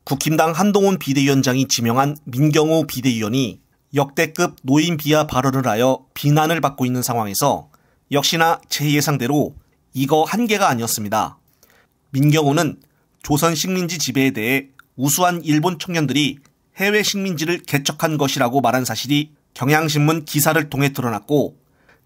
국힘당 한동훈 비대위원장이 지명한 민경호 비대위원이 역대급 노인 비하 발언을 하여 비난을 받고 있는 상황에서 역시나 제 예상대로 이거 한계가 아니었습니다. 민경호는 조선 식민지 지배에 대해 우수한 일본 청년들이 해외 식민지를 개척한 것이라고 말한 사실이 경향신문 기사를 통해 드러났고,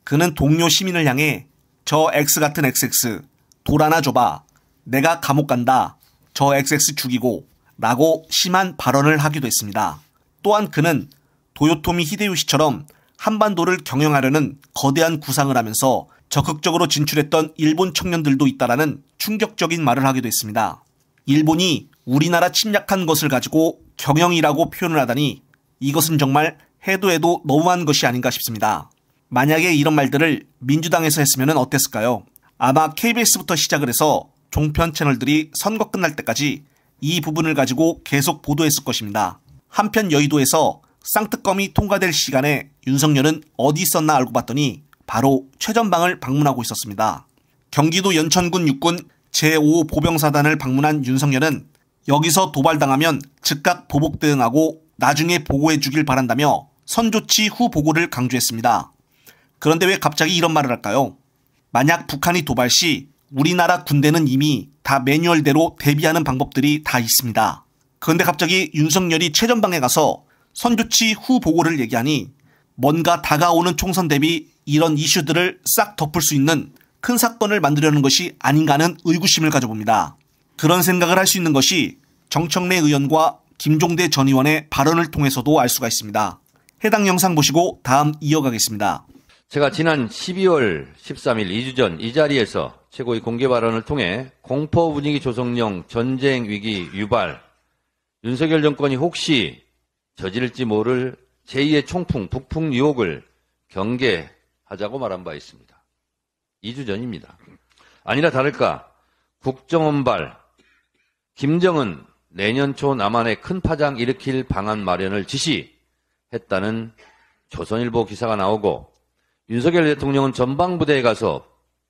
그는 동료 시민을 향해 저 X 같은 XX 돌 하나 줘봐, 내가 감옥 간다, 저 XX 죽이고 라고 심한 발언을 하기도 했습니다. 또한 그는 도요토미 히데요시처럼 한반도를 경영하려는 거대한 구상을 하면서 적극적으로 진출했던 일본 청년들도 있다라는 충격적인 말을 하기도 했습니다. 일본이 우리나라 침략한 것을 가지고 경영이라고 표현을 하다니 이것은 정말 해도 해도 너무한 것이 아닌가 싶습니다. 만약에 이런 말들을 민주당에서 했으면 어땠을까요? 아마 KBS부터 시작을 해서 종편 채널들이 선거 끝날 때까지 이 부분을 가지고 계속 보도했을 것입니다. 한편 여의도에서 쌍특검이 통과될 시간에 윤석열은 어디 있었나 알고 봤더니 바로 최전방을 방문하고 있었습니다. 경기도 연천군 육군 제5 보병사단을 방문한 윤석열은 여기서 도발당하면 즉각 보복 대응하고 나중에 보고해 주길 바란다며 선조치 후 보고를 강조했습니다. 그런데 왜 갑자기 이런 말을 할까요? 만약 북한이 도발 시 우리나라 군대는 이미 다 매뉴얼대로 대비하는 방법들이 다 있습니다. 그런데 갑자기 윤석열이 최전방에 가서 선조치 후 보고를 얘기하니 뭔가 다가오는 총선 대비 이런 이슈들을 싹 덮을 수 있는 큰 사건을 만들려는 것이 아닌가 하는 의구심을 가져봅니다. 그런 생각을 할 수 있는 것이 정청래 의원과 김종대 전 의원의 발언을 통해서도 알 수가 있습니다. 해당 영상 보시고 다음 이어가겠습니다. 제가 지난 12월 13일 2주 전 이 자리에서 최고위 공개 발언을 통해 공포 분위기 조성령 전쟁 위기 유발, 윤석열 정권이 혹시 저지를지 모를 제2의 총풍, 북풍 유혹을 경계하자고 말한 바 있습니다. 2주 전입니다. 아니라 다를까 국정원발, 김정은 내년 초 남한에 큰 파장 일으킬 방안 마련을 지시했다는 조선일보 기사가 나오고, 윤석열 대통령은 전방부대에 가서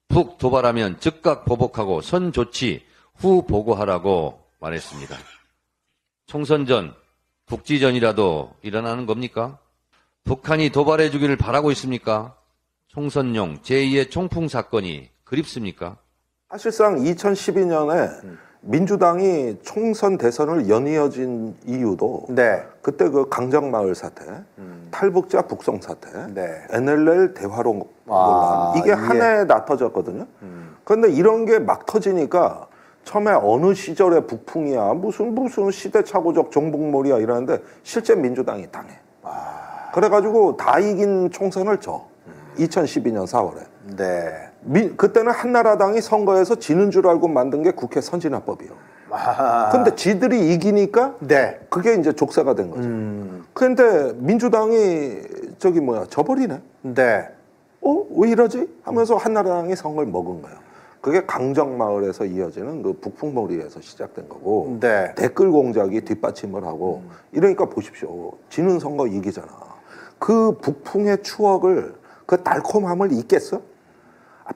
북 도발하면 즉각 보복하고 선 조치 후 보고하라고 말했습니다. 총선 전, 국지 전이라도 일어나는 겁니까? 북한이 도발해 주기를 바라고 있습니까? 총선용 제2의 총풍 사건이 그립습니까? 사실상 2012년에 민주당이 총선 대선을 연이어진 이유도 그때 그 강정마을 사태, 탈북자 북송 사태, NLL 대화로 논란, 이게 한 해에 다 터졌거든요. 그런데 이런 게 막 터지니까 처음에 어느 시절의 북풍이야, 무슨 시대착오적 종북몰이야 이러는데 실제 민주당이 당해. 그래가지고 다 이긴 총선을 져. 2012년 4월에. 그때는 한나라당이 선거에서 지는 줄 알고 만든 게 국회 선진화법이요. 근데 지들이 이기니까 그게 이제 족쇄가 된 거죠. 그런데 민주당이 져버리네. 왜 이러지? 하면서 한나라당이 선거를 먹은 거예요. 그게 강정마을에서 이어지는 그 북풍몰이에서 시작된 거고, 댓글 공작이 뒷받침을 하고, 이러니까 보십시오. 지는 선거 이기잖아. 그 북풍의 추억을, 그 달콤함을 잊겠어?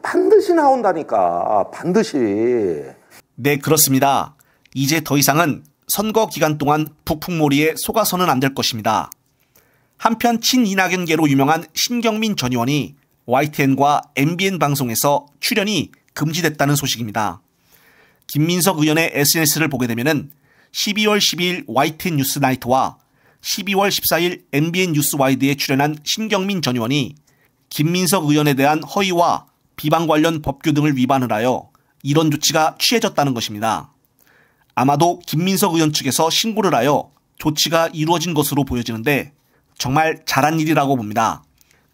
반드시 나온다니까. 반드시. 네, 그렇습니다. 이제 더 이상은 선거 기간 동안 북풍몰이에 속아서는 안 될 것입니다. 한편 친이낙연계로 유명한 신경민 전 의원이 YTN과 MBN 방송에서 출연이 금지됐다는 소식입니다. 김민석 의원의 SNS를 보게 되면 12월 12일 YTN 뉴스 나이트와 12월 14일 MBN 뉴스 와이드에 출연한 신경민 전 의원이 김민석 의원에 대한 허위와 비방 관련 법규 등을 위반을 하여 이런 조치가 취해졌다는 것입니다. 아마도 김민석 의원 측에서 신고를 하여 조치가 이루어진 것으로 보여지는데 정말 잘한 일이라고 봅니다.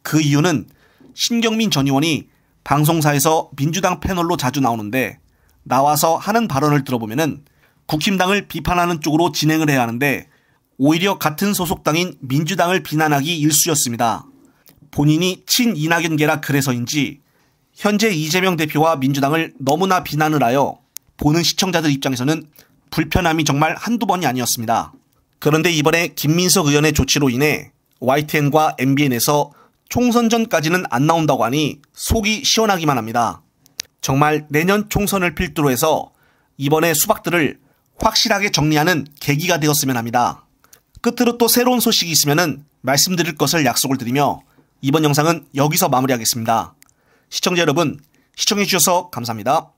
그 이유는 신경민 전 의원이 방송사에서 민주당 패널로 자주 나오는데 나와서 하는 발언을 들어보면 국힘당을 비판하는 쪽으로 진행을 해야 하는데 오히려 같은 소속당인 민주당을 비난하기 일쑤였습니다. 본인이 친이낙연계라 그래서인지 현재 이재명 대표와 민주당을 너무나 비난을 하여 보는 시청자들 입장에서는 불편함이 정말 한두 번이 아니었습니다. 그런데 이번에 김민석 의원의 조치로 인해 YTN과 MBN에서 총선 전까지는 안 나온다고 하니 속이 시원하기만 합니다. 정말 내년 총선을 필두로 해서 이번에 수박들을 확실하게 정리하는 계기가 되었으면 합니다. 끝으로 또 새로운 소식이 있으면 말씀드릴 것을 약속을 드리며 이번 영상은 여기서 마무리하겠습니다. 시청자 여러분, 시청해주셔서 감사합니다.